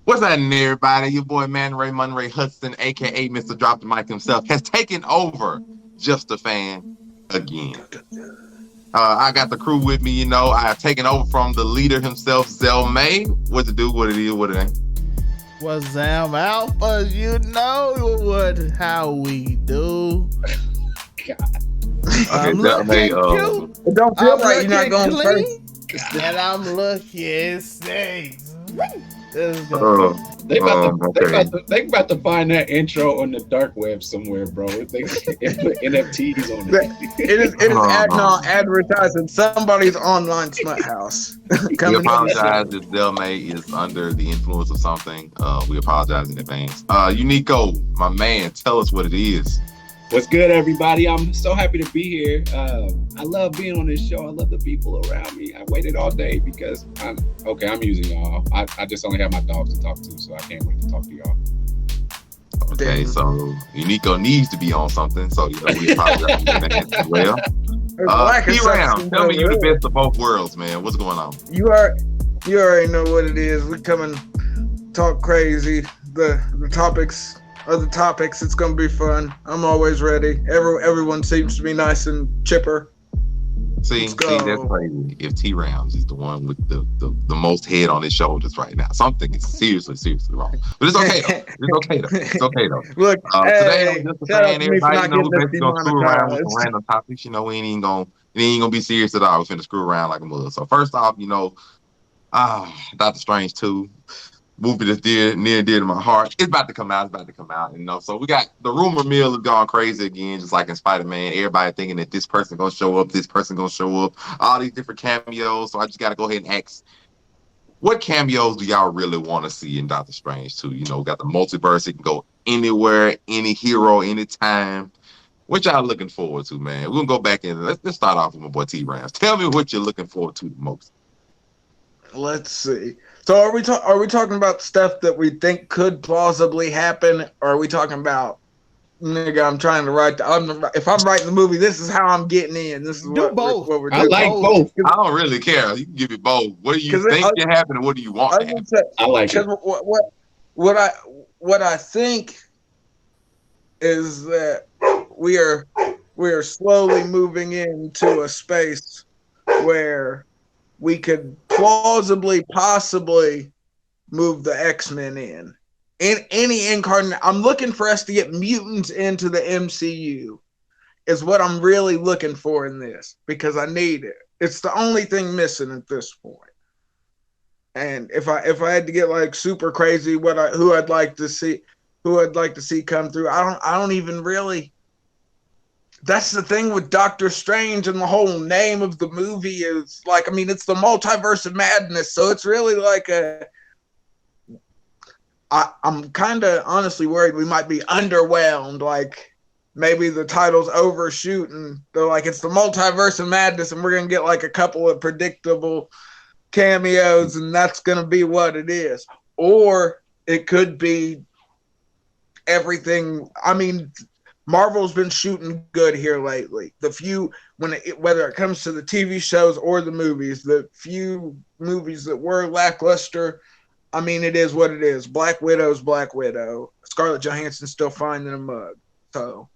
What's happening, everybody? Your boy Man Ray Monray Hudson, aka Mr. Drop the Mic himself, has taken over Just a Fan again. I got the crew with me, I have taken over from the leader himself, Zell May. What to do, what it is, what it ain't. What's Zam Alpha? You know how we do. God. I'm looking cute. It don't feel I'm right you're not going clean, first. and I'm looking sexy. They about to find that intro on the dark web somewhere, bro. They put NFTs on it. It is advertising somebody's online smut house. We apologize if Zell May is under the influence of something. We apologize in advance. Uniqo, my man, tell us what it is. What's good, everybody? I'm so happy to be here. I love being on this show. I love the people around me. I waited all day because I'm using y'all. I just only have my dogs to talk to, so I can't wait to talk to y'all. Okay, so Uniqo needs to be on something, so we apologize in advance as well. T-Round, tell me you're the best of both worlds, man. What's going on? You already know what it is. We come and talk crazy. The topics. Other topics, it's gonna be fun. I'm always ready. Everyone seems to be nice and chipper. See, that's crazy. If T-Rounds is the one with the most head on his shoulders right now, something is seriously wrong. But it's okay though. It's okay though. Look, today I'm just a fan. Everybody knows we're basically gonna screw around with some random topics. We ain't gonna be serious at all. We're finna screw around like a mother. So first off, Doctor Strange 2. Movie that's near and dear to my heart. It's about to come out. So we got the rumor mill has gone crazy again, just like in Spider-Man. Everybody thinking that this person gonna show up, all these different cameos. So I just gotta go ahead and ask, what cameos do y'all really want to see in Doctor Strange 2? We got the multiverse. It can go anywhere, any hero, anytime. What y'all looking forward to, man? We're gonna go back in. Let's start off with my boy T-Rams. Tell me what you're looking forward to the most. Let's see. So are we talking about stuff that we think could plausibly happen, or are we talking about, nigga, I'm trying to write if I'm writing the movie, this is how I'm getting in. This is what we're doing. I like both. I don't really care. You can give it both. What do you think can happen, and what do you want to happen? I like it. What I think is that we are slowly moving into a space where we could possibly move the X-Men in any incarnate. I'm looking for us to get mutants into the MCU is what I'm really looking for in this, because I need it. It's the only thing missing at this point. And if I had to get like super crazy, who I'd like to see come through, I don't even really. That's the thing with Doctor Strange, and the whole name of the movie is like, it's the Multiverse of Madness. So it's really like I'm kind of honestly worried we might be underwhelmed. Like maybe the title's overshooting. They're like, it's the Multiverse of Madness, and we're going to get like a couple of predictable cameos, and that's going to be what it is. Or it could be everything. Marvel's been shooting good here lately. Whether it comes to the TV shows or the movies, the few movies that were lackluster, it is what it is. Black Widow's Black Widow. Scarlett Johansson's still fine in a mug. So,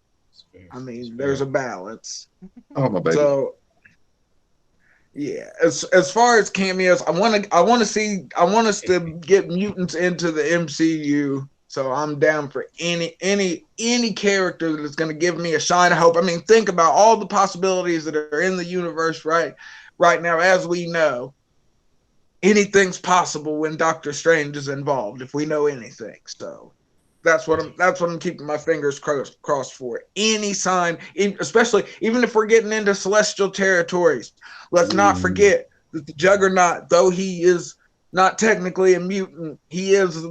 there's a balance. Oh, my baby. So, yeah. As far as cameos, I want us to get mutants into the MCU. So I'm down for any character that is going to give me a shine of hope. Think about all the possibilities that are in the universe right now. As we know, anything's possible when Doctor Strange is involved, if we know anything. So that's what I'm keeping my fingers crossed for. Any sign, especially even if we're getting into celestial territories. Let's not forget that the Juggernaut, though he is not technically a mutant, he is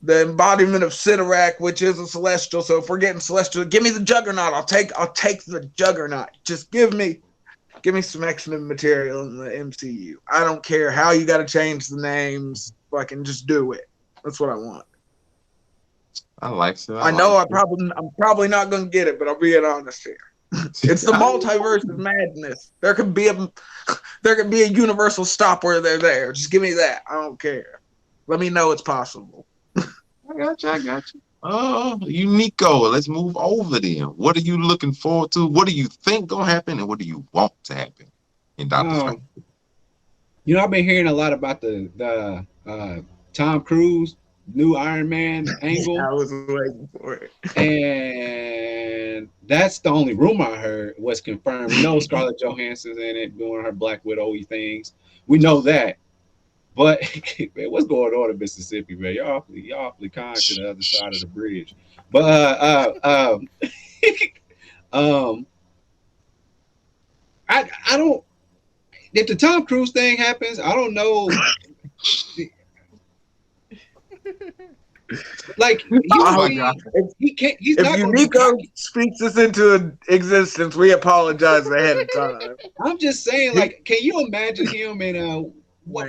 the embodiment of Sidorak, which is a celestial. So if we're getting celestial, give me the Juggernaut. I'll take the Juggernaut. Just give me some X-Men material in the MCU. I don't care how you got to change the names. Fucking just do it. That's what I want. I like so. I'm probably not going to get it, but I'll be honest here. It's the Multiverse of Madness. There could be a universal stop where they're there. Just give me that. I don't care. let me know it's possible. I got you. Uniqo. Let's move over then. What are you looking forward to? What do you think gonna happen, and what do you want to happen in Doctor Strange? I've been hearing a lot about the Tom Cruise new Iron Man angle. I was waiting for it. And that's the only rumor I heard was confirmed. We know Scarlett Johansson's in it doing her Black Widow-y things. We know that. But man, what's going on in Mississippi, man? Y'all awfully kind to the other side of the bridge. But I don't. If the Tom Cruise thing happens, I don't know. Like he can't. He's if not. Uniqo speaks this into existence, we apologize ahead of time. I'm just saying, like, can you imagine him in what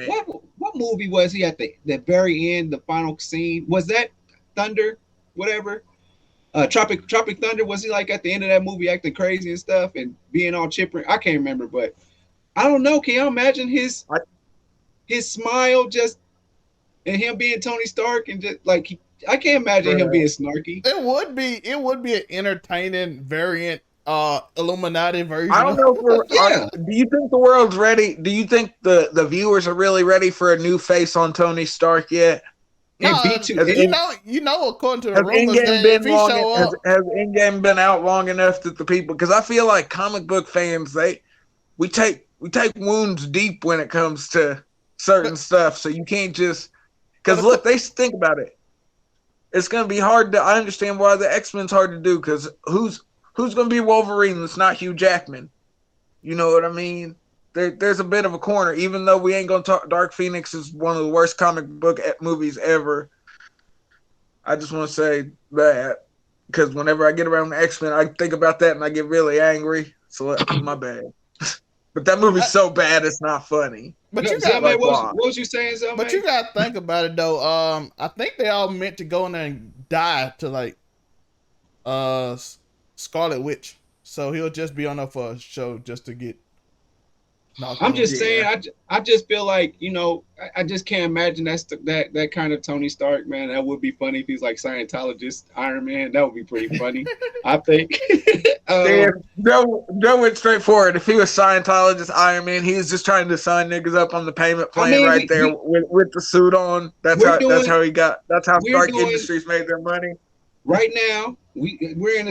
movie was he at the very end, the final scene? Was that Thunder, whatever? Tropic Thunder. Was he like at the end of that movie acting crazy and stuff and being all chipper? I can't remember, but I don't know. Can you imagine his smile just and him being Tony Stark and just like I can't imagine him being snarky. It would be an entertaining variant Illuminati version. I don't know if do you think the world's ready? Do you think the viewers are really ready for a new face on Tony Stark yet? No, you know, according to the rumors, has Endgame been out long enough that the people? Because I feel like comic book fans, we take wounds deep when it comes to certain stuff. So you can't just look, they think about it. It's gonna be hard I understand why the X-Men's hard to do because who's gonna be Wolverine that's not Hugh Jackman? You know what I mean? There's a bit of a corner, even though we ain't gonna talk. Dark Phoenix is one of the worst comic book movies ever. I just want to say that because whenever I get around the X-Men, I think about that and I get really angry. So my bad. But that movie's so bad, it's not funny. But you got what was you saying? But you got to think about it though. I think they all meant to go in there and die to like Scarlett Witch, so he'll just be on there for a show just to get. I'm just saying, I just feel like, I just can't imagine that kind of Tony Stark, man. That would be funny if he's like Scientologist Iron Man. That would be pretty funny, I think. Joe went straight forward. If he was Scientologist Iron Man, he was just trying to sign niggas up on the payment plan with the suit on. That's how Stark Industries made their money. Right now, we're in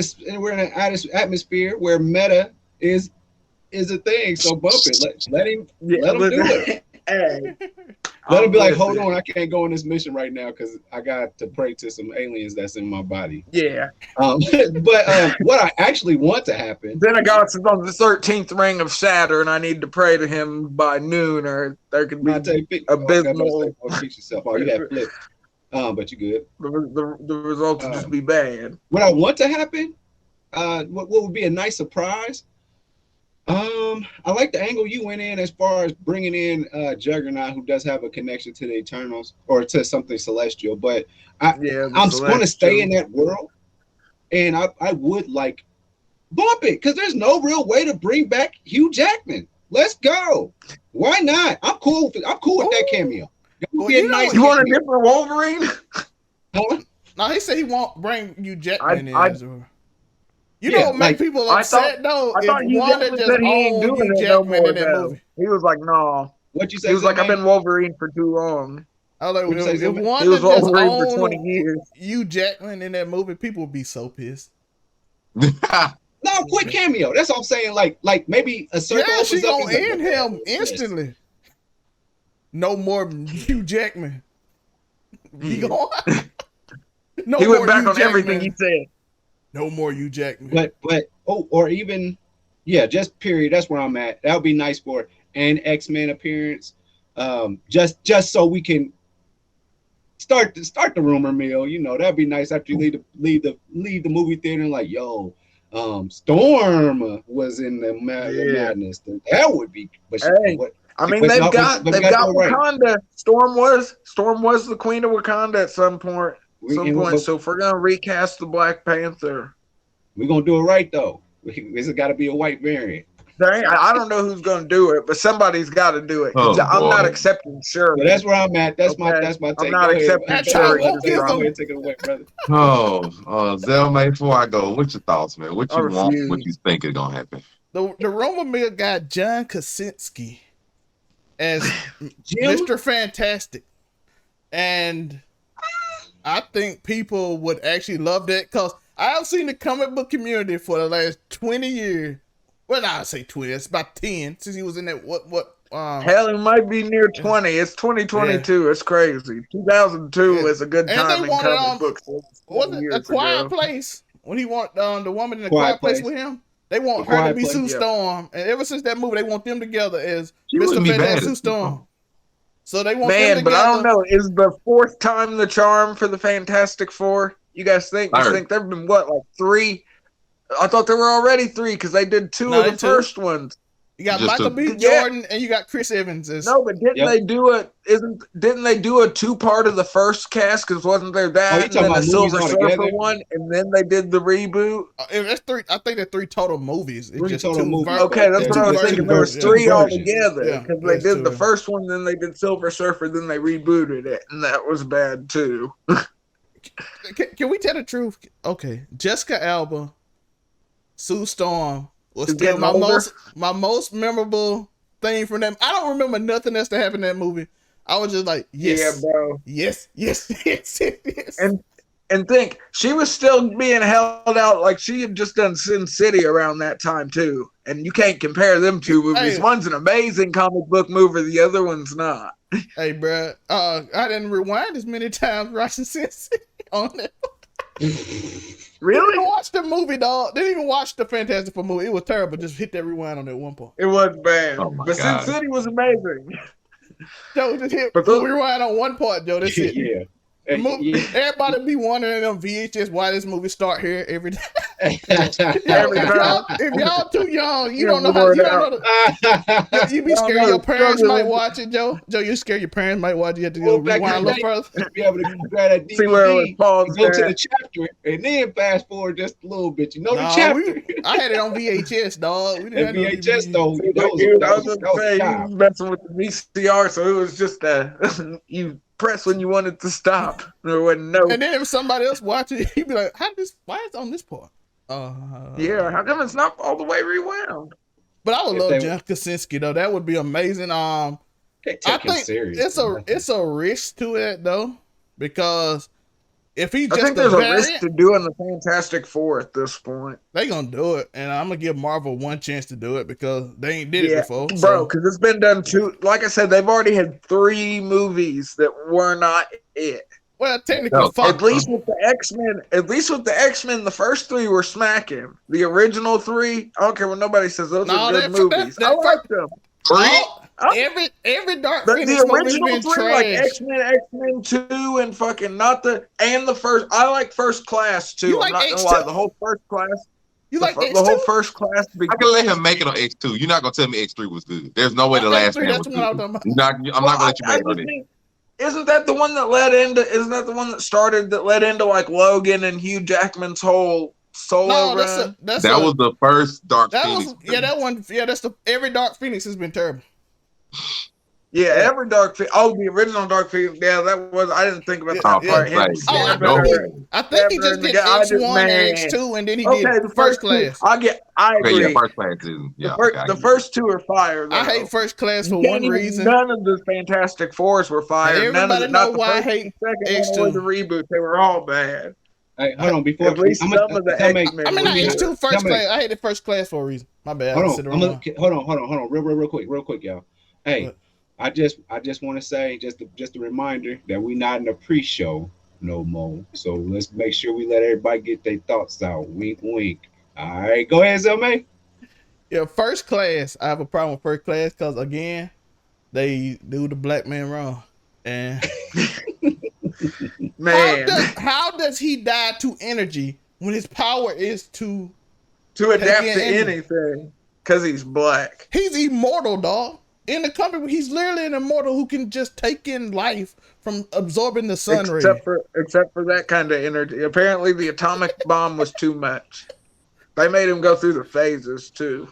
an atmosphere where meta is a thing, so bump it. Let him do it. Hey, let him be like, hold on, I can't go on this mission right now because I got to pray to some aliens that's in my body. Yeah. But what I actually want to happen. Then I got on the 13th ring of Saturn. I need to pray to him by noon, or there could be abysmal. Fix yourself. Oh, you got flipped. But you good. The results will just be bad. What I want to happen, what would be a nice surprise. I like the angle you went in as far as bringing in Juggernaut, who does have a connection to the Eternals or to something celestial. But I'm going to stay in that world, and I would like bump it because there's no real way to bring back Hugh Jackman. Let's go. Why not? I'm cool with that cameo. You want a different Wolverine? Huh? No, he said he won't bring Hugh Jackman in. What make people upset though? I thought Wanda just said he ain't doing it no more. He was like, "No." What you say? He was like, "I've been Wolverine for too long." I was like, if Wanda he was Wolverine just for 20 years. Hugh Jackman in that movie, people would be so pissed. No, quick cameo. That's what I'm saying. Like maybe a circle. Yeah, she gonna end him instantly. No more Hugh Jackman. He went back on everything he said. No more Hugh Jackman. Or even, just period. That's where I'm at. That would be nice for an X-Men appearance. Just so we can start the rumor mill. That'd be nice after you leave the movie theater and like, yo, Storm was in the Madness. That would be. But they've got Wakanda. Right. Storm was the queen of Wakanda at some point. So if we're gonna recast the Black Panther, we're gonna do it right though. It's got to be a white variant. I don't know who's going to do it, but somebody's got to do it. Oh, I'm not boy. accepting Shuri. So that's where I'm at. That's my Okay. take. I'm not Go ahead. accepting Shuri. Go ahead, take it away, brother. Zelma, before I go, what's your thoughts, man? What you want? refuse. What you think is gonna happen? The rumor mill got John Krasinski as Jim? Mr. Fantastic, and I think people would actually love that because I've seen the comic book community for the last 20 years. Well, I say 20. It's about 10 since he was in that. Hell, it might be near 20. It's 2022. It's crazy. 2002 is a good And time they in wanted, comic books. Was it A Quiet Place? When he want the woman in the Quiet Quiet Place Place. with him, they want The her to Quiet be Place, Sue yeah. Storm, and ever since that movie, they want them together as She Mr. wouldn't be bad Fantastic at Sue Storm. So they want them Man, together. but I don't know. Is the fourth time the charm for the Fantastic Four? You guys think? I Third. think there've been what, like 3? I thought there were already 3 because they did 2 No, of they the two. first ones. You got Just Michael a- B. Yeah. Jordan and you got Chris Evans. No, but didn't Yep. they do it? Didn't they do a 2-part of the first cast? Because wasn't there Oh, that you and talking then a about Silver movies Surfer altogether? one, and then they did the reboot? That's 3. I think they're 3 total movies. It's 3 just total 2 movies. ver- Okay, that's There's what I was two thinking. There was versions. 3 Two altogether Yeah, because they there's did 2. the first one, then they did Silver Surfer, then they rebooted it, and that was bad too. Can we tell the truth? Okay, Jessica Alba, Sue Storm was She's still getting my older? most memorable thing from them. I don't remember nothing else that happened in that movie. I was just like, yes, Yeah, bro. yes, yes, yes, yes. And think she was still being held out like she had just done Sin City around that time too. And you can't compare them 2 movies. Hey. One's an amazing comic book movie, the other one's not. Hey, bro, I didn't rewind as many times watching Sin City on that. Didn't Really? even watch the movie, dog. Didn't even watch the Fantastic Four movie. It was terrible. Just hit that rewind on that one part. It was bad. Oh my but God. Sin City was amazing. Joe, just hit But those- rewind on one part, Joe. That's it. Yeah. The movie, everybody be wondering on VHS why this movie start here every day. Every time. If y'all too young, you Yeah, don't know how. word You don't know. You be I don't scared know. your parents Struggle. might watch it, Joe. Joe, you scared your parents might watch it. You have to go Well, back rewind a in little the further. Be able to grab that DVD, See where it was paused go to at. the chapter, and then fast forward just a little bit. You know the Nah, chapter. I had it on VHS, dog. We didn't And have no VHS DVD. though, See, that was I that was was gonna say, he time. was messing with the VCR, so it was just you press when you wanted to stop. There wasn't no. And then if somebody else watch it, he'd be like, "How this? Why is it on this part?" Yeah, how come it's not all the way rewound? But I would If love they- John Krasinski though. That would be amazing. Can't I take him think serious. it's a risk to it though, because if he I just think a there's a variant, risk to doing the Fantastic Four at this point. they gonna do it, and I'm gonna give Marvel one chance to do it because they ain't did it Yeah, before. bro, So, because it's been done 2. Like I said, they've already had 3 movies that were not it. well, technically, No, fuck. At least with the X-Men, the first 3 were smacking. The original 3, I don't care what nobody says, those No, are good that- movies. that I like them. Every Dark But Phoenix the movie's original been 3, trash. like X-Men 2, and fucking the first. I like First Class too. You I'm like not gonna X2? lie. The whole First Class. you like the X2? whole First Class. I can let him make it on X2. You're not gonna tell me X3 was good. There's no way the last X3, man was that's what I'm good. talking about. I'm not gonna let you make it on it. Isn't that the one that led into? Isn't that the one that led into like Logan and Hugh Jackman's whole solo No, run? That was the first Dark that Phoenix. was that one. Yeah, that's every Dark Phoenix has been terrible. Yeah, every Dark Phoenix. Oh, the original Dark Phoenix. Yeah, that was. I didn't think about Yeah, that yeah. part. Him Right. Oh, stabbing I her. think he Never just the did guy, I just- X1 and man. X2, and then he Okay, did the First two, Class. I Okay, agree. yeah, first class is yeah. The first 2 are fire. Though. I hate First Class for You can't one even- reason. None of the Fantastic Fours were fire. And None of everybody the, not know the why I first hate and second X2. one or the reboot. They were all bad. Hey, hold on, before At least I'm some gonna- of the tell me- X-Men. I mean, not were good. X2 First Tell me- Class. I hated First Class for a reason. My bad. Hold I on, said it I'm wrong. gonna, hold on, real quick, y'all. Hey, What? I just want to say just a reminder that we not in a pre-show no more. So let's make sure we let everybody get their thoughts out. Wink, wink. All right, go ahead, Zelmay. Yeah, First Class. I have a problem with First Class because again, they do the black man wrong. And Man, how does he die to energy when his power is to? to adapt Take to in- anything because he's black. He's immortal, dog. In the company, he's literally an immortal who can just take in life from absorbing the sun rays. Except for that kind of energy. Apparently, the atomic bomb was too much. They made him go through the phases too.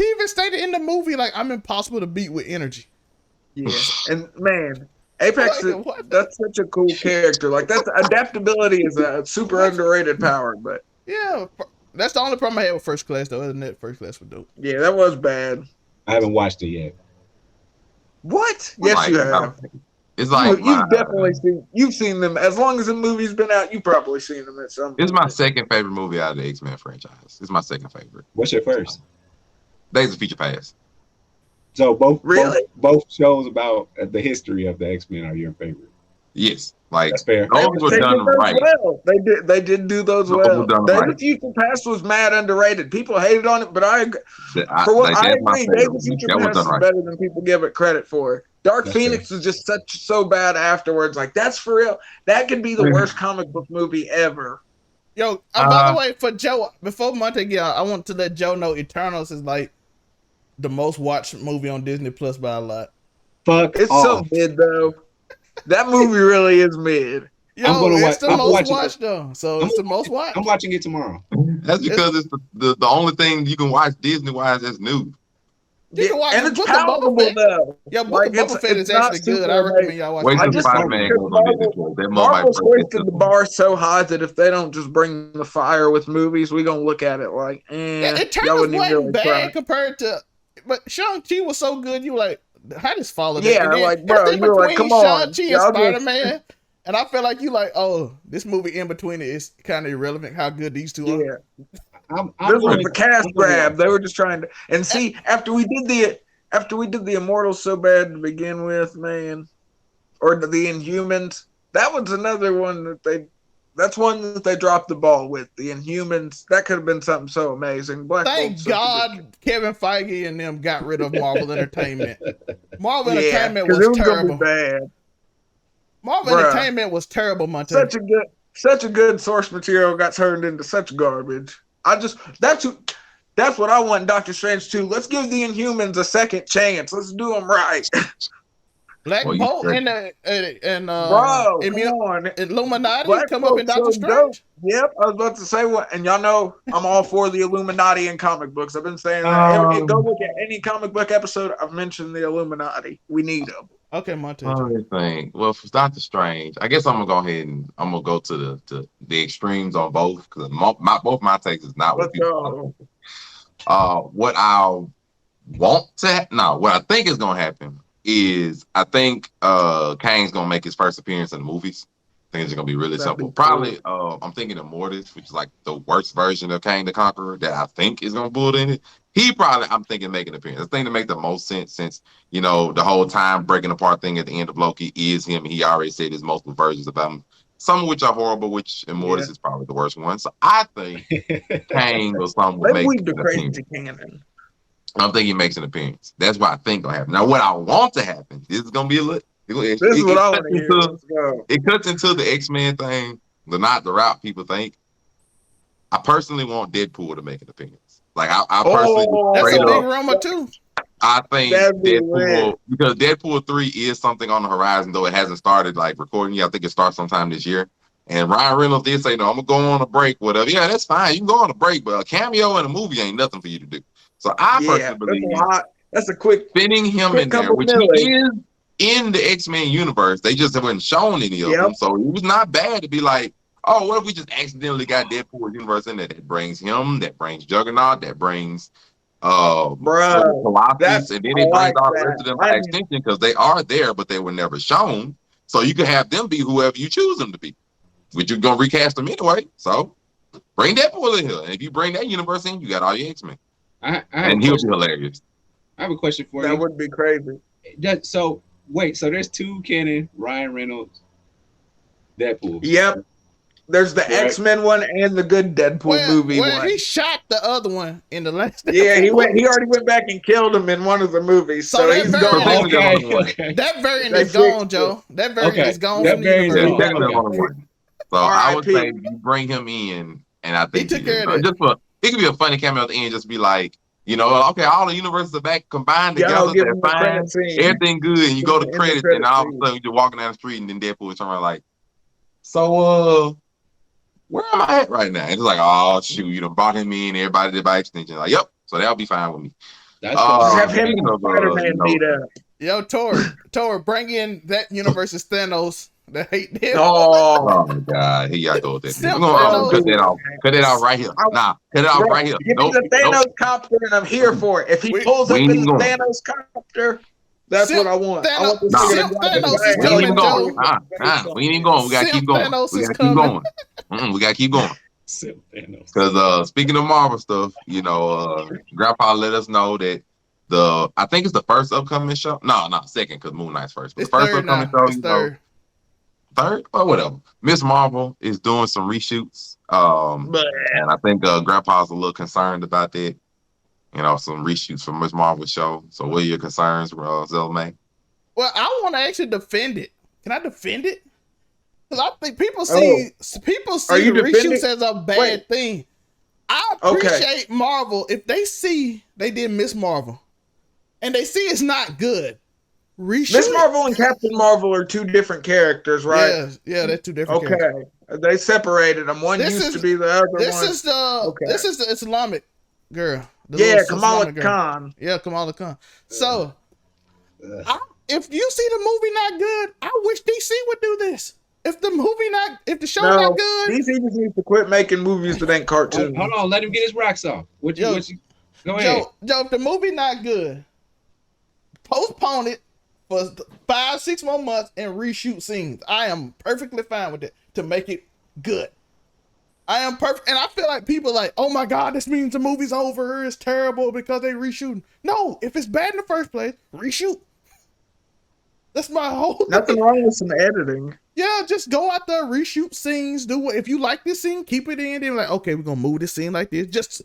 He even stated in the movie, like, I'm impossible to beat with energy. Yeah, and man, Apex, Like, that's such a cool character. Like, that's adaptability is a super underrated power, but yeah, that's the only problem I had with First Class, though. Other than that, First Class was dope. yeah, that was bad. I haven't watched it yet. What? Yes, you have. It's like you've seen them as long as the movie's been out. You've probably seen them at some. It's my second favorite movie out of the X-Men franchise. It's my second favorite. What's your first? Days of Future Past. So both shows about the history of the X-Men are your favorite. Yes, like that's fair. Those were done right. Well. They did do those well. Days of Future Past was mad underrated. People hated on it, but I agree. Days of Future Past is better than people give it credit for. Dark Phoenix was just so bad afterwards. Like, that's for real. That could be the worst comic book movie ever. Yo, by the way, for Joe, before Monte get out, I want to let Joe know Eternals is like the most watched movie on Disney Plus by a lot. It's so mid though. That movie really is mid. Yo, it's the most watched though. So it's the most watched. I'm watching it tomorrow. That's because it's the only thing you can watch Disney wise that's new. You can watch and it's palatable though. Yeah, Boba Fett is actually good. I recommend y'all watch it. Marvel's hoisted the bar so high that if they don't just bring the fire with movies, we're gonna look at it like, Eternals wasn't bad compared to, but Shang-Chi was so good. You were like, how does follow that? Yeah, like, bro, you're like, come on. Shang-Chi and Spider-Man. And I feel like you like, oh, this movie in between it is kind of irrelevant how good these two are. This was a cast grab. They were just trying to, and see, after we did the Immortals so bad to begin with, man, or the Inhumans, that was another one that's one that they dropped the ball with. The Inhumans, that could have been something so amazing. Thank God Kevin Feige and them got rid of Marvel Entertainment. Marvel Entertainment was terrible. Bad. Marvel Entertainment was terrible, Monte. Such a good source material got turned into such garbage. That's what I want Doctor Strange to. Let's give the Inhumans a second chance. Let's do them right. Black Bolt and Illuminati come up in Doctor Strange. Yep, I was about to say what, and y'all know I'm all for the Illuminati in comic books. I've been saying that. Go look at any comic book episode. I've mentioned the Illuminati. We need them. Okay, Monte. Well, for Doctor Strange, I guess I'm gonna go ahead and I'm gonna go to the extremes on both because both my takes is not what people. What I think is gonna happen is I think Kang's gonna make his first appearance in the movies. I think it's gonna be really simple. Probably, I'm thinking Immortus, which is like the worst version of Kang the Conqueror that I think is gonna build in it. I'm thinking making an appearance. The thing that makes the most sense since, the whole time breaking apart thing at the end of Loki is him. He already said there's multiple versions about him, some of which are horrible, which Immortus is probably the worst one. So I think Kang or something will make an appearance. I'm thinking he makes an appearance. That's what I think gonna happen. Now, what I want to happen, this is gonna be a little. This is what I want to hear. It cuts into the X-Men thing, not the route people think. I personally want Deadpool to make an appearance. Like I personally, that's a big rumor too. I think Deadpool, because Deadpool 3 is something on the horizon, though it hasn't started like recording yet. I think it starts sometime this year. And Ryan Reynolds did say, "No, I'm gonna go on a break, whatever." Yeah, that's fine. You can go on a break, but a cameo in a movie ain't nothing for you to do. So I personally believe that's a quick fitting him in there, which he is in the X-Men universe. They just haven't shown any of them, so it was not bad to be like, oh, what if we just accidentally got Deadpool universe in there? That brings him, that brings Juggernaut, that brings Colossus, and then it brings all the rest of them by extension because they are there, but they were never shown. So you can have them be whoever you choose them to be. But you're gonna recast them anyway. So bring Deadpool in here. And if you bring that universe in, you got all your X-Men. And he'll be hilarious. I have a question for you. That would be crazy. So there's two canon, Ryan Reynolds, Deadpool. Yep. There's the X-Men one and the good Deadpool movie one. He shot the other one in the last. Yeah, he already went back and killed him in one of the movies. So he's gone. That variant is gone, Joe. That variant is gone from the universe. So I would say you bring him in, and I think he took care of it. It could be a funny cameo at the end, just be like, okay, all the universes are back combined together. They're fine. Everything good, and you go to credits, and all of a sudden you're walking down the street, and then Deadpool is turning around like, so where am I at right now? And it's like, oh shoot, brought him in, everybody did by extension. Like, yep. So that'll be fine with me. That's cool. Have him and Spider-Man meet up. Yo, Tor, bring in that universe's Thanos. The hate him. Oh my God, here y'all go with that. We're gonna cut that off. Cut that off right here. Nah, cut it off right here. Give me the Thanos copter, and I'm here for it. If he pulls up in the Thanos copter, that's what I want. I want this nigga to we ain't even going. We ain't even going. We gotta keep going. We gotta keep going. We gotta keep going. Because speaking of Marvel stuff, you know, Grandpa let us know that I think it's the first upcoming show. No, not second, because Moon Knight's first. But the first upcoming show, you know, third or whatever. Miss Marvel is doing some reshoots. And I think Grandpa's a little concerned about that. You know, some reshoots from Miss Marvel's show. So what are your concerns, Zelma? Well, I want to actually defend it. Can I defend it? Because I think people see reshoots as a bad thing. I appreciate Marvel if they see they did Miss Marvel and they see it's not good. Miss Marvel and Captain Marvel are two different characters, right? Yeah, they're two different characters. They separated them. One used to be the other one. This is the Islamic girl. Kamala Khan. Yeah, Kamala Khan. So, if you see the movie not good, I wish DC would do this. If the show not good, DC just needs to quit making movies that ain't cartoons. Hold on, let him get his rocks off. Go ahead. Joe, if the movie not good, postpone it for 5-6 more months and reshoot scenes. I am perfectly fine with it to make it good. I am perfect, and I feel like people like, oh my God, this means the movie's over. It's terrible because they reshooting. No, if it's bad in the first place, reshoot. That's my whole. Nothing wrong with some editing. Yeah, just go out there, reshoot scenes. If you like this scene, keep it in. Then like, okay, we're gonna move this scene like this. Just,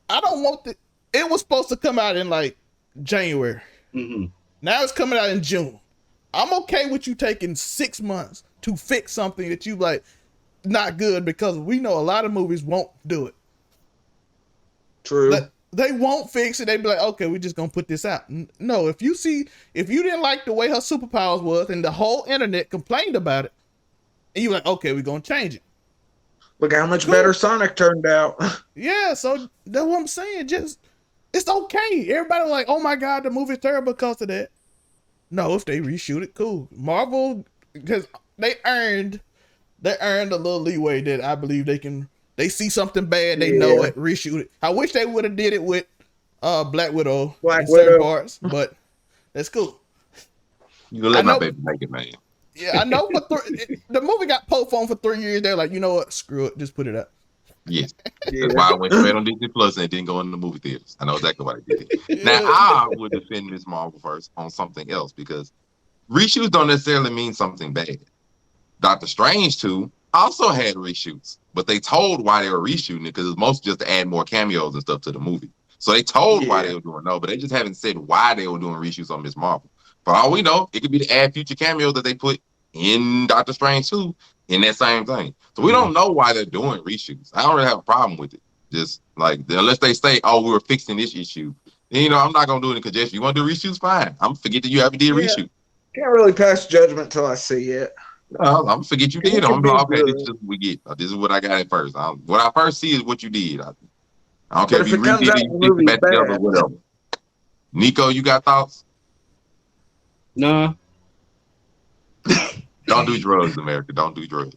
I don't want the. It was supposed to come out in like January. Mm-hmm. Now it's coming out in June. I'm okay with you taking 6 months to fix something that you like not good, because we know a lot of movies won't do it. True. They won't fix it. They be like, okay, we're just gonna put this out. No, if you didn't like the way her superpowers was and the whole internet complained about it, and you like, okay, we're gonna change it. Look how much better Sonic turned out. Yeah, so that's what I'm saying. Just, it's okay. Everybody was like, oh my God, the movie's terrible because of that. No, if they reshoot it, cool. Marvel, because they earned a little leeway that I believe they can. They see something bad, they know it, reshoot it. I wish they would have did it with Black Widow in certain parts, but that's cool. You gonna let my baby make it, man. Yeah, I know. The movie got postponed for 3 years. They're like, you know what? Screw it. Just put it up. Yes. That's why I went straight on Disney Plus and it didn't go in the movie theaters. I know exactly what I did. Now, I would defend Miss Marvel first on something else, because reshoots don't necessarily mean something bad. Doctor Strange 2 also had reshoots, but they told why they were reshooting it, because it's mostly just to add more cameos and stuff to the movie. So they told why they were doing but they just haven't said why they were doing reshoots on Miss Marvel. For all we know, it could be to add future cameos that they put in Doctor Strange 2 in that same thing. So we don't know why they're doing reshoots. I don't really have a problem with it. Just like, unless they say, oh, we were fixing this issue. And, you know, I'm not going to do it in congestion. You want to do reshoots? Fine. I'm forget that you ever did reshoot. Can't really pass judgment till I see it. I'm forget you did. I'm like, okay, this is what we get. This is what I got at first. What I first see is what you did. I don't care if you redid it, you fix it back together, or whatever. Nico, you got thoughts? Nah. Don't do drugs, America. Don't do drugs.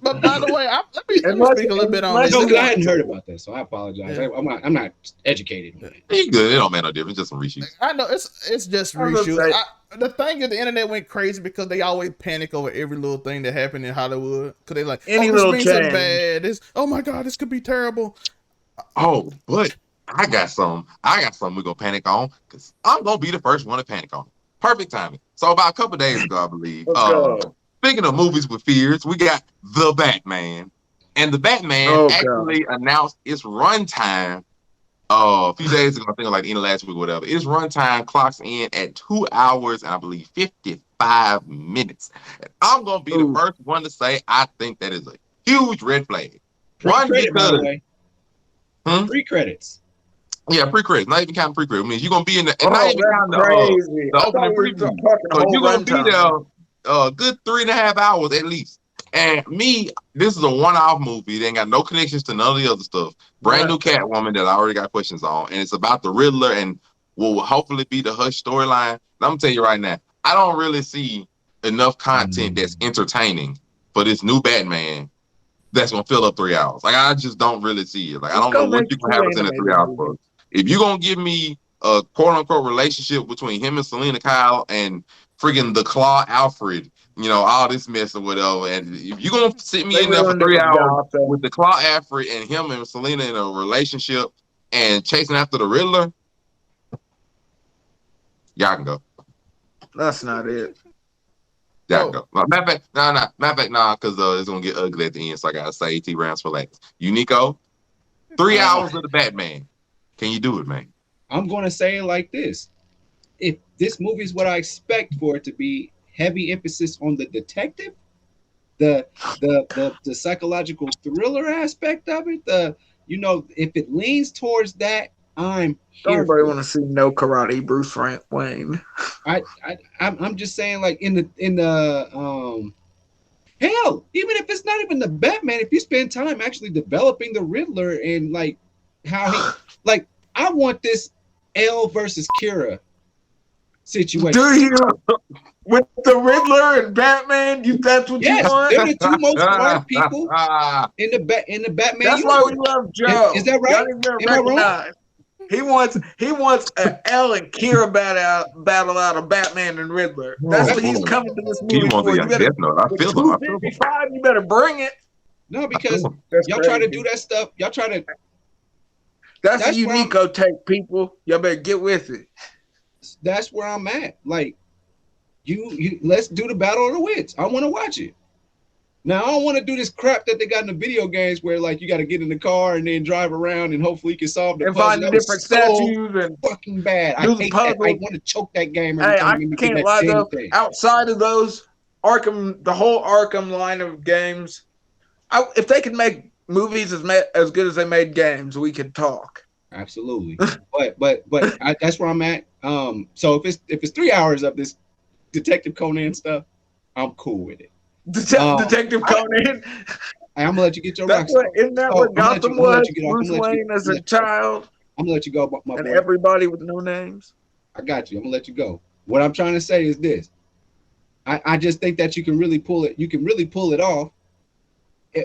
But by the way, let me speak a little bit on this. I hadn't heard about that, so I apologize. Yeah. I'm not educated on it. It's good. It don't make no difference. Just some reshoots. I know it's just reshoots. The thing is, the internet went crazy because they always panic over every little thing that happened in Hollywood. Because they like, any little change. Bad. Oh my God, this could be terrible. Oh, but I got some we're gonna panic on, because I'm gonna be the first one to panic on. Perfect timing. So about a couple days ago, I believe. Speaking of movies with fears, we got The Batman. And The Batman actually announced its runtime a few days ago, I think like the end of last week or whatever. Its runtime clocks in at 2 hours and I believe 55 minutes. And I'm going to be the first one to say I think that is a huge red flag. Pre-credits. Yeah, pre-credits. Not even counting pre-credits. I mean, you're going to be in the... not even counting the opening preview. So you're going to be there a good 3.5 hours at least. And this is a one-off movie. They ain't got no connections to none of the other stuff. Brand new Catwoman that I already got questions on, and it's about the Riddler and will hopefully be the Hush storyline. I'm gonna tell you right now, I don't really see enough content that's entertaining for this new Batman that's gonna fill up 3 hours. Like I just don't really see it. Like I don't know what you can have within a 3 hours book. If you're gonna give me a quote unquote relationship between him and Selena Kyle and freaking the Claw Alfred, all this mess or whatever, and if you're gonna sit me in there for 3 hours with the Claw Alfred and him and Selena in a relationship and chasing after the Riddler, y'all can go. That's not it. Y'all can go. Matter of fact, because it's gonna get ugly at the end. So I gotta say, AT rounds for like Uniqo. 3 hours of the Batman. Can you do it, man? I'm gonna say it like this: if this movie is what I expect for it to be, heavy emphasis on the detective, the psychological thriller aspect of it, if it leans towards that, I'm here. Nobody want to see no karate Bruce Wayne. I'm just saying, like in the hell, even if it's not even the Batman, if you spend time actually developing the Riddler and like how he like, I want this L versus Kira situation. Do you? With the Riddler and Batman, that's what you want? They're the two most smart people in the Batman. That's why we love Joe. Is that right? Am I wrong? He wants an L and Kira battle out of Batman and Riddler. That's what he's coming to this movie for. You better, I feel him. You better bring it. No, because y'all try to do that stuff. Y'all try to. That's a Uniqo take, people. Y'all better get with it. That's where I'm at. Like, you let's do the Battle of the Wits. I want to watch it. Now, I don't want to do this crap that they got in the video games where, like, you got to get in the car and then drive around and hopefully you can solve the puzzle. And find different statues and fucking bad. I hate that. I want to choke that game every time. I can't lie, though. Outside of those, the whole Arkham line of games, if they could make movies as good as they made games, we could talk. Absolutely. but that's where I'm at. So if it's 3 hours of this Detective Conan stuff, I'm cool with it. Detective Conan. I'm gonna let you get your rocks. Isn't that what Gotham was? Bruce Wayne as a child. I'm gonna let you go, my and boy. Everybody with no names. I got you. I'm gonna let you go. What I'm trying to say is this: I just think that you can really pull it. You can really pull it off.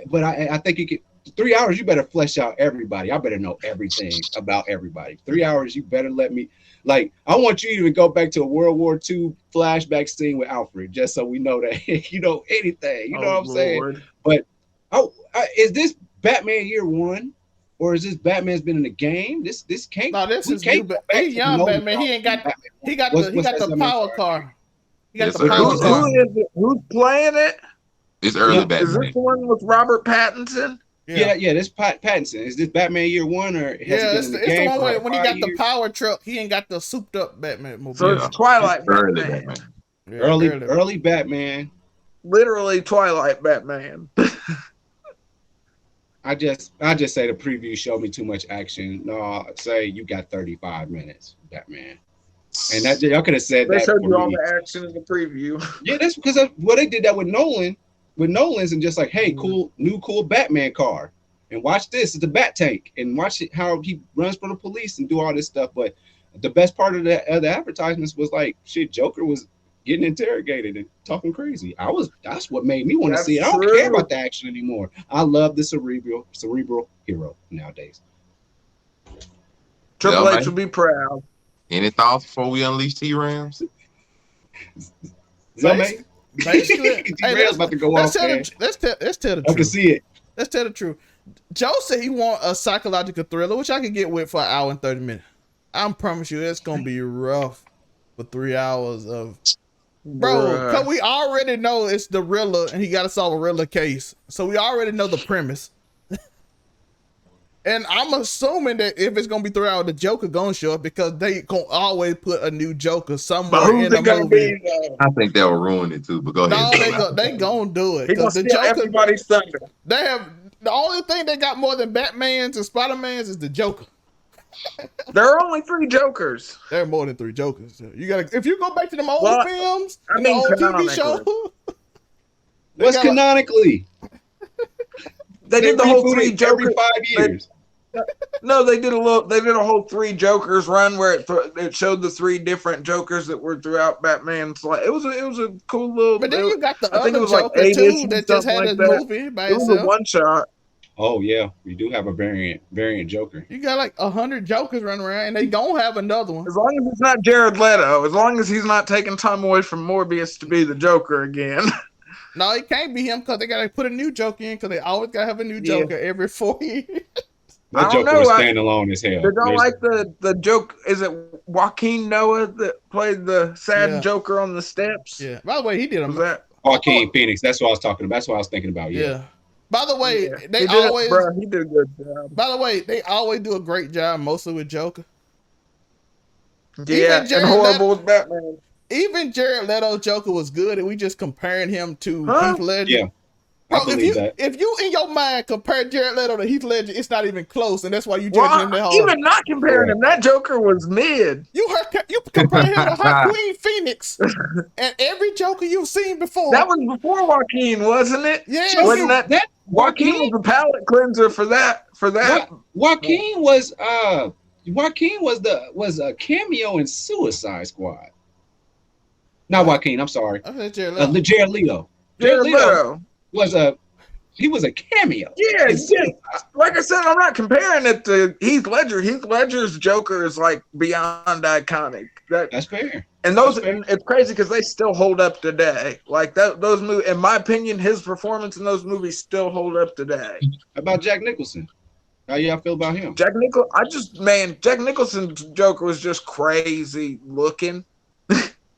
But I think you can. 3 hours, you better flesh out everybody. I better know everything about everybody. 3 hours, you better let me. Like, I want you to even go back to a World War II flashback scene with Alfred, just so we know that you know anything. You know what I'm saying? But is this Batman Year One, or is this Batman's been in the game? This can't. No, this is new. He's young Batman. He ain't got. Batman. He got the power car. He got the power car. Who's playing it? It's early Batman. Is this the one with Robert Pattinson? Yeah. This Pattinson. Is this Batman Year One or it's the one when he got the power truck? He ain't got the souped up Batman movie. So it's Twilight Batman. Early Batman. Literally Twilight Batman. I just say the preview showed me too much action. No, I'd say you got 35 minutes, Batman. And that y'all could have said they that. showed you all the action in the preview. Yeah, that's because they did that with Nolan. With Nolan's and just like, hey, cool Batman car, and watch this. It's a Bat Tank, and watch it how he runs for the police and do all this stuff. But the best part of the advertisements was like, shit, Joker was getting interrogated and talking crazy. That's what made me want to see it. I don't care about the action anymore. I love the cerebral hero nowadays. Triple H will be proud. Any thoughts before we unleash T-Rams? Basically, hey, about to go let's off, tell the truth. I can see it. Let's tell the truth. Joe said he want a psychological thriller, which I can get with for an hour and 30 minutes. I promise you, it's gonna be rough for 3 hours of because we already know it's the Riddler and he got to solve a Riddler case, so we already know the premise. And I'm assuming that if it's gonna be 3 hours, the Joker gonna show up because they gonna always put a new Joker somewhere in the movie. I think they'll ruin it too. But go ahead. No, they gonna do it. He gonna steal everybody's thunder. They have the only thing they got more than Batman's and Spider-Man's is the Joker. There are only 3 Jokers. There are more than 3 Jokers. You gotta if you go back to them old films and the old TV show. What's canonically? They did the whole 3 Jokers every 5 years. No, they did a whole 3 Jokers run where it showed the 3 different Jokers that were throughout Batman's life. It was a cool little. But then you got the I think other it was Joker like 8 too issues, that just had like his that. movie by It was itself. a one shot. Oh yeah, we do have a variant Joker. You got like 100 Jokers running around, and they gonna have another one. As long as it's not Jared Leto, as long as he's not taking time away from Morbius to be the Joker again. No, it can't be him because they gotta put a new Joker in because they always gotta have a new Joker every 4 years. That Joker was standalone as hell. They don't like the joke. Is it Joaquin Noah that played the sad Joker on the steps? Yeah. By the way, he did that Joaquin Phoenix. That's what I was talking about. That's what I was thinking about. Yeah. By the way, they he always he did a good job. By the way, they always do a great job, mostly with Joker. Yeah, and horrible with Batman. Even Jared Leto's Joker was good, and we just comparing him to Heath Ledger. Yeah. Bro, if you in your mind compare Jared Leto to Heath Ledger, it's not even close, and that's why you judge him that hard. Even not comparing him, that Joker was mid. You compare him to Joaquin Phoenix, and every Joker you've seen before. That was before Joaquin, wasn't it? Yeah, wasn't that Joaquin was a palate cleanser for that? Joaquin was a cameo in Suicide Squad. Not Joaquin. I'm sorry. Jared Leto. Jared Leto was a cameo. Yeah, like I said, I'm not comparing it to Heath Ledger. Heath Ledger's Joker is like beyond iconic. That's fair. And it's crazy because they still hold up today. Like those movies, in my opinion, his performance in those movies still hold up today. How about Jack Nicholson? How y'all feel about him? Jack Nicholson's Joker was just crazy looking.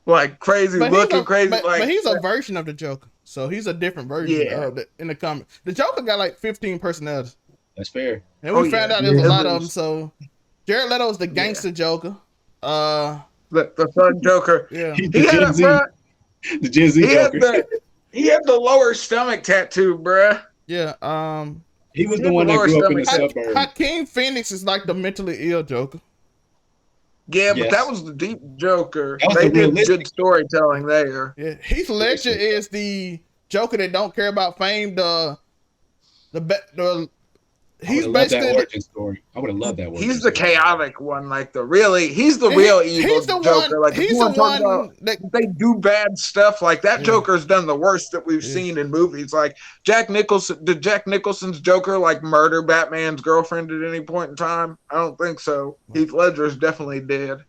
Like crazy looking, crazy. But he's a version of the Joker. So he's a different version of it in the comic. The Joker got like 15 personalities. That's fair. And we found out there's a lot of them. So Jared Leto's the gangster Joker. The fun Joker. Yeah. The Gen Z Joker. He had the lower stomach tattoo, bruh. Yeah. He was the one that grew up in the suburbs. Joaquin Phoenix is like the mentally ill Joker. Yeah, but that was the deep Joker. They did good storytelling there. Yeah, Heath Ledger is the Joker that don't care about fame. He's basically that origin story. I would have loved that one. He's the chaotic one, like he's the real evil Joker. Like he's the one that they do bad stuff. Like that Joker's done the worst that we've seen in movies. Like Jack Nicholson's Joker like murder Batman's girlfriend at any point in time? I don't think so. Heath Ledger's definitely dead.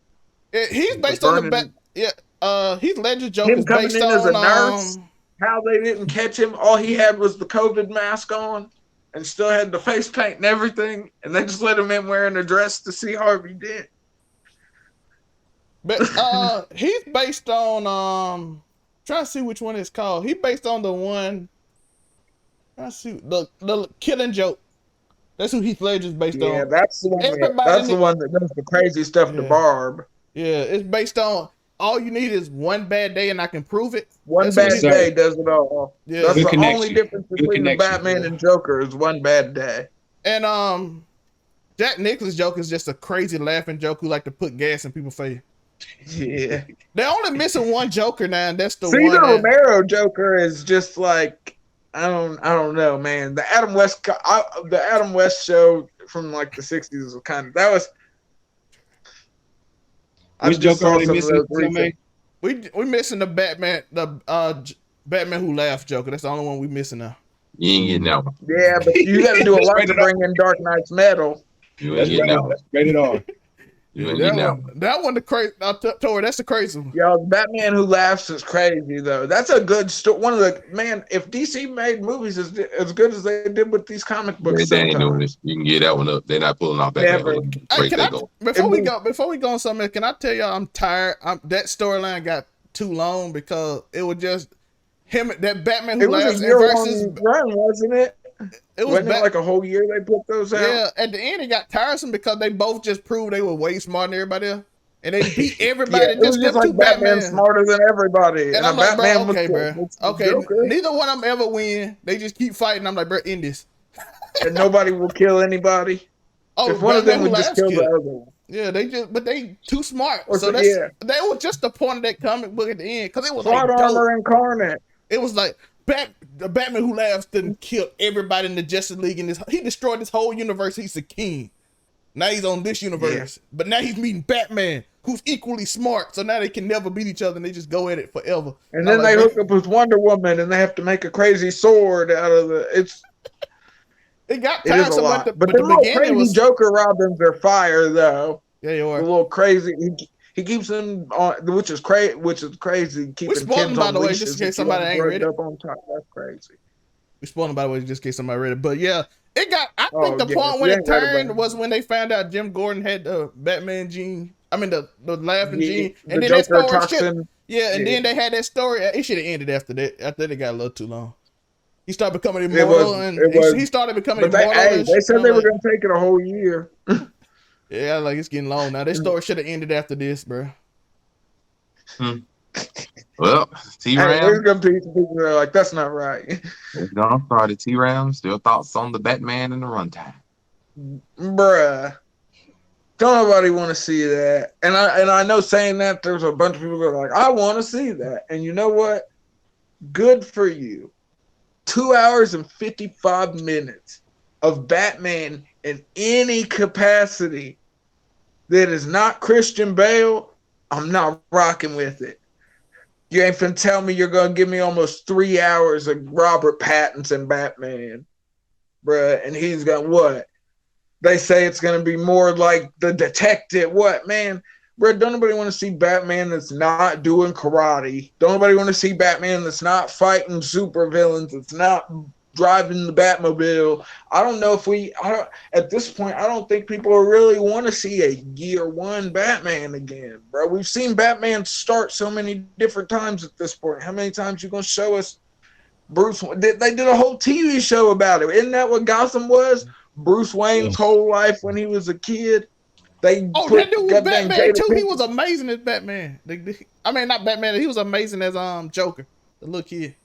He's based on Heath Ledger's Joker is coming based in on as a nurse. How they didn't catch him? All he had was the COVID mask on. And still had the face paint and everything, and they just let him in wearing a dress to see Harvey Dent. But he's based on trying to see which one it's called. He based on the one. Trying to see the Killing Joke. That's who Heath Ledger's based on. Yeah, that's the one. That's the one that does the crazy stuff to Barb. Yeah, it's based on. All you need is one bad day, and I can prove it. One bad day does it all. Yeah, that's the only difference between the Batman and Joker is one bad day. And Jack Nicholson's Joker is just a crazy laughing Joker who like to put gas in people's face. Yeah, they're only missing one Joker now, and that's the one. Cesar Romero Joker is just like I don't know, man. The Adam West show from like the '60s was kind of that was. Which Joker are they missing? We missing the Batman, Batman Who Laughs Joker. That's the only one we missing now. You ain't getting that one. Yeah, but you got to do a lot to bring in Dark Knight's Metal. You ain't getting that one. That's rated R. That one the crazy. I told her that's the crazy one. Yo, Batman Who Laughs is crazy though. That's a good story. One of the if DC made movies as good as they did with these comic books, they ain't doing this. You can get that one up. They're not pulling off Batman. Before we go on something, can I tell y'all I'm tired? That storyline got too long because it was just him. That Batman Who Laughs versus run, wasn't it? It was like a whole year they put those out. Yeah, at the end it got tiresome because they both just proved they were way smarter than everybody else. And they beat everybody. It was just like Batman smarter than everybody. And I'm like, bro, okay, neither one of them ever win. They just keep fighting. I'm like, bro, end this. And nobody will kill anybody. If one of them would just kill the other one. Yeah, they too smart. So that was just the point of that comic book at the end because it was Plot armor incarnate. It was like, the Batman Who Laughs didn't kill everybody in the Justice League, and he destroyed this whole universe. He's the king. Now he's on this universe, but now he's meeting Batman, who's equally smart. So now they can never beat each other, and they just go at it forever. And then they hook up with Wonder Woman, and they have to make a crazy sword out of it. It got tiresome, but the little crazy Joker Robins are fire though. Yeah, you are. A little crazy. He keeps them on, which is crazy. Keeping kids by on the way, leashes just in case somebody ain't read it. Up on top. That's crazy. We spoiling by the way, just in case somebody read it. But yeah, it got. I think the point when it turned was when they found out Jim Gordon had the Batman gene. I mean the laughing gene, and then that story. And then they had that story. It should have ended after that. After that, it got a little too long. He started becoming immortal, he started becoming immortal. They said they were going to take it a whole year. Yeah, like it's getting long now. This story should have ended after this, bro. Well, T-Ram. There's going to be some people that are like, that's not right. It's gonna start at T-Ram. Still thoughts on the Batman and the runtime? Bruh. Don't nobody want to see that. And I know saying that, there's a bunch of people that are like, I want to see that. And you know what? Good for you. 2 hours and 55 minutes of Batman in any capacity that is not Christian Bale, I'm not rocking with it. You ain't finna tell me you're gonna give me almost 3 hours of Robert Pattinson Batman, bruh, and he's got what? They say it's gonna be more like the detective. What, man? Bruh, don't nobody want to see Batman that's not doing karate. Don't nobody want to see Batman that's not fighting supervillains. That's not driving the Batmobile. I don't know if at this point, I don't think people really want to see a year one Batman again, bro. We've seen Batman start so many different times at this point. How many times you going to show us Bruce? They did a whole TV show about it. Isn't that what Gotham was? Bruce Wayne's whole life when he was a kid. That dude was Batman too. He was amazing as Batman. I mean, not Batman. He was amazing as Joker, the little kid.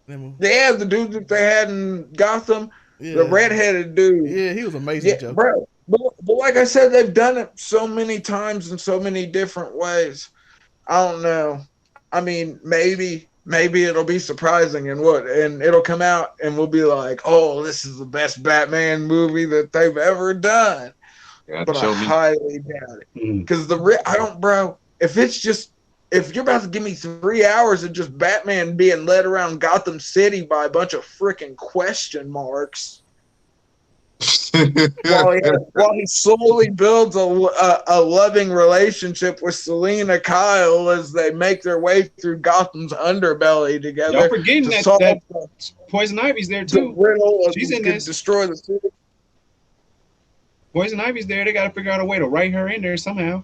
Yeah, the dude that they had in Gotham, the redheaded dude. Yeah, he was amazing, Joker. Bro. But like I said, they've done it so many times in so many different ways. I don't know. I mean, maybe it'll be surprising and it'll come out and we'll be like, oh, this is the best Batman movie that they've ever done. But I highly doubt it. Because if you're about to give me 3 hours of just Batman being led around Gotham City by a bunch of freaking question marks, while he slowly builds a loving relationship with Selena Kyle as they make their way through Gotham's underbelly together. Y'all forgetting that Poison Ivy's there too. She's in this. Destroy the city. Poison Ivy's there. They got to figure out a way to write her in there somehow.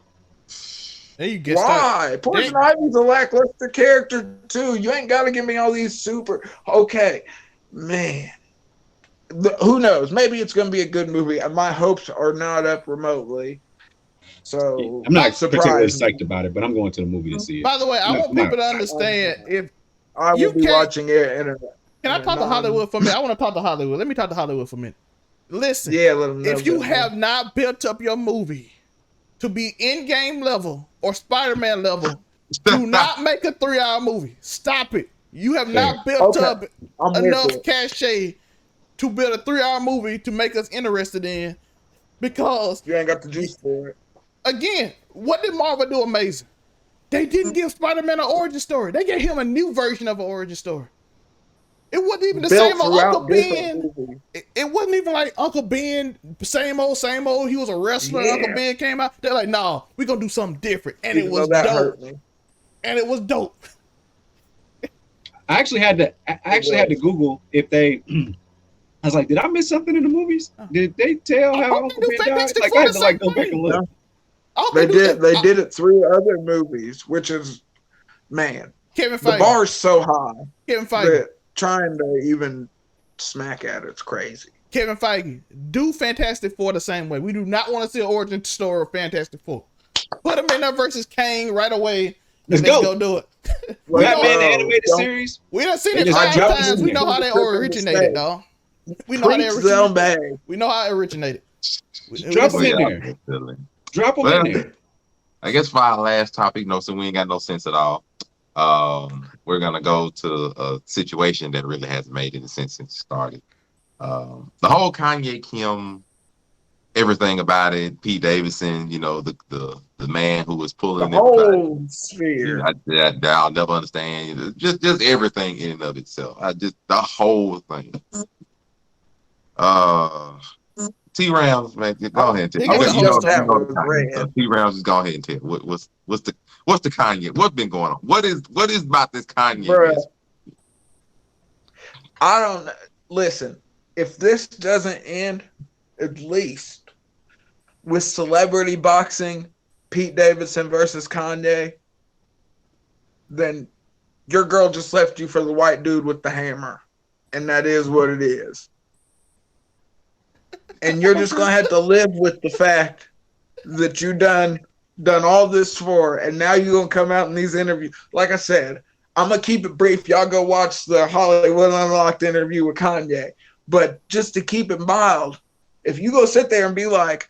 Why? Poison Ivy's a lackluster character too. You ain't got to give me all these super. Okay, man. Who knows? Maybe it's going to be a good movie. My hopes are not up remotely. So I'm not particularly psyched about it, but I'm going to the movie to see it. By the way, I want people to understand if I will be watching it. Can I talk to Hollywood for a minute? I want to talk to Hollywood. Let me talk to Hollywood for a minute. Listen, let them know if you have not built up your movie to be in-game level or Spider-Man level, do not make a 3-hour movie. Stop it. You have not built up enough cachet to build a 3-hour movie to make us interested in, because you ain't got the juice for it. Again, what did Marvel do amazing? They didn't give Spider-Man an origin story. They gave him a new version of an origin story. It wasn't even the same old Uncle Ben. It wasn't even like Uncle Ben, same old. He was a wrestler. Yeah. Uncle Ben came out. They're like, no, we're going to do something different. And it was dope. And it was dope. I actually had to Google if they... I was like, did I miss something in the movies? Did they tell how Uncle Ben died? Like, I had to go back and look. They did it 3 other movies, which is, man, Kevin Feige. The bar's so high. Kevin Feige. Trying to even smack at it's crazy. Kevin Feige, do Fantastic Four the same way. We do not want to see an origin story of Fantastic Four. Put them in there versus Kang right away. Let's go do it. Batman the animated series. We done seen it 5 times. We know how they originated, dog. We know how they originated. We know how it originated. Drop them in there. Drop them in there. I guess for our last topic, so we ain't got no sense at all. We're gonna go to a situation that really hasn't made any sense since it started. The whole Kanye Kim, everything about it, Pete Davidson, the man who was The pulling everybody. whole sphere. That I'll never understand. Just everything in and of itself. The whole thing. T Rounds, man, go ahead and tell. I wish that was red. T Rounds, just go ahead and tell. What's the Kanye? What's been going on? What is about this Kanye? Bruh, I don't listen. If this doesn't end, at least with celebrity boxing, Pete Davidson versus Kanye, then your girl just left you for the white dude with the hammer, and that is what it is. And you're just gonna have to live with the fact that you done all this for, and now you're gonna come out in these interviews. Like I said, I'm gonna keep it brief. Y'all go watch the Hollywood Unlocked interview with Kanye. But just to keep it mild, if you go sit there and be like,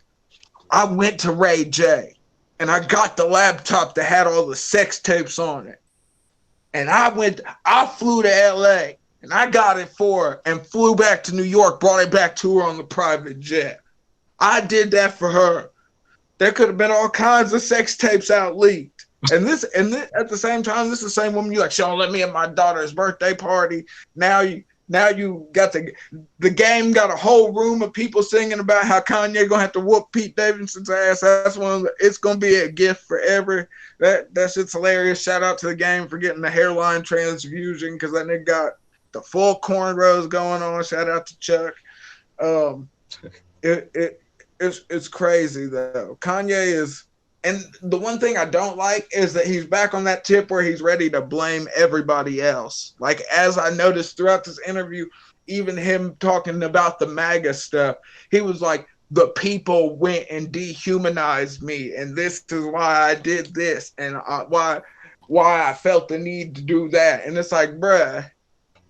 I went to Ray J and I got the laptop that had all the sex tapes on it, and I flew to LA and I got it for her and flew back to New York, brought it back to her on the private jet. I did that for her. There could have been all kinds of sex tapes out leaked. And this at the same time, this is the same woman you like, she don't let me at my daughter's birthday party. Now you got the game got a whole room of people singing about how Kanye gonna have to whoop Pete Davidson's ass. That's it's gonna be a gift forever. That shit's hilarious. Shout out to the game for getting the hairline transfusion because that nigga got the full cornrows going on. Shout out to Chuck. It's crazy though. Kanye is, and the one thing I don't like is that he's back on that tip where he's ready to blame everybody else. Like, as I noticed throughout this interview, even him talking about the MAGA stuff, he was like, the people went and dehumanized me, and this is why I did this, and why I felt the need to do that. And it's like, bruh,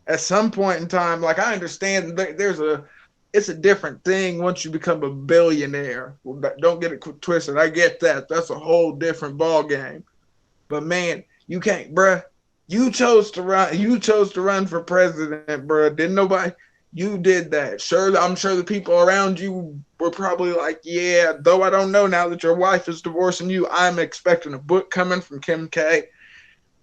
at some point in time, like, I understand it's a different thing once you become a billionaire. Don't get it twisted. I get that. That's a whole different ball game. But man, you can't, bruh. You chose to run. You chose to run for president, bruh. Didn't nobody? You did that. Sure, I'm sure the people around you were probably like, yeah. Though I don't know now that your wife is divorcing you, I'm expecting a book coming from Kim K.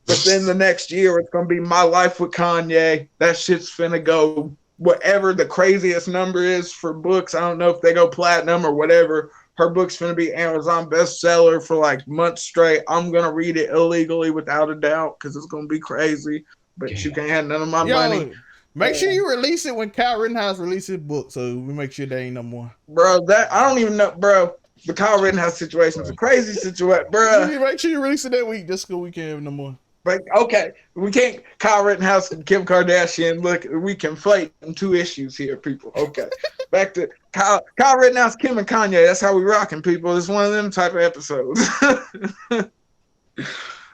But then the next year, it's gonna be My Life with Kanye. That shit's finna go. Whatever the craziest number is for books, I don't know if they go platinum or whatever. Her book's going to be Amazon bestseller for like months straight. I'm going to read it illegally without a doubt because it's going to be crazy. But you can't have none of my money. Make sure you release it when Kyle Rittenhouse releases his book so we make sure there ain't no more. Bro, I don't even know, bro. The Kyle Rittenhouse situation is a crazy situation, bro. Make sure you release it that week just so we can't have no more. But okay, we can't. Kyle Rittenhouse and Kim Kardashian. Look, we conflate two issues here, people. Okay, back to Kyle Rittenhouse, Kim, and Kanye. That's how we rocking, people. It's one of them type of episodes.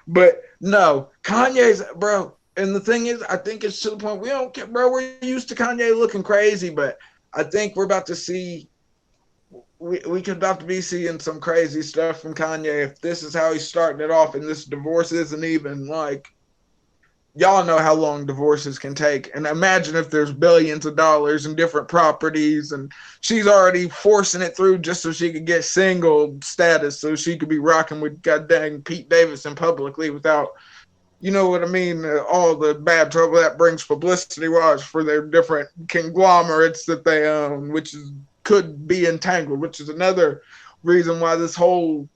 But no, Kanye's, bro. And the thing is, I think it's to the point we don't care, bro. We're used to Kanye looking crazy, but I think we're about to see. We could about to be seeing some crazy stuff from Kanye if this is how he's starting it off, and this divorce isn't even like, y'all know how long divorces can take. And imagine if there's billions of dollars in different properties, and she's already forcing it through just so she could get single status, so she could be rocking with goddamn Pete Davidson publicly without, you know what I mean, all the bad trouble that brings publicity-wise for their different conglomerates that they own, which could be entangled, which is another reason why this whole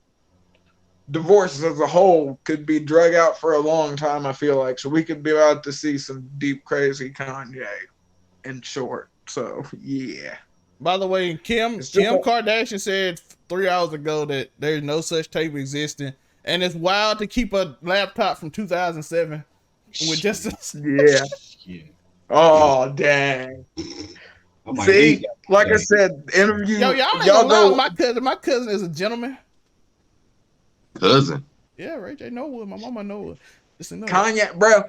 divorce as a whole could be drug out for a long time, I feel like. So we could be about to see some deep, crazy Kanye, in short. So, yeah. By the way, Kim Kardashian said 3 hours ago that there's no such tape existing. And it's wild to keep a laptop from 2007 with just yeah. Oh, dang. See, like I said, interview. Y'all know my cousin. My cousin is a gentleman. Cousin. Yeah, Ray J know her. My mama know her. Kanye, bro.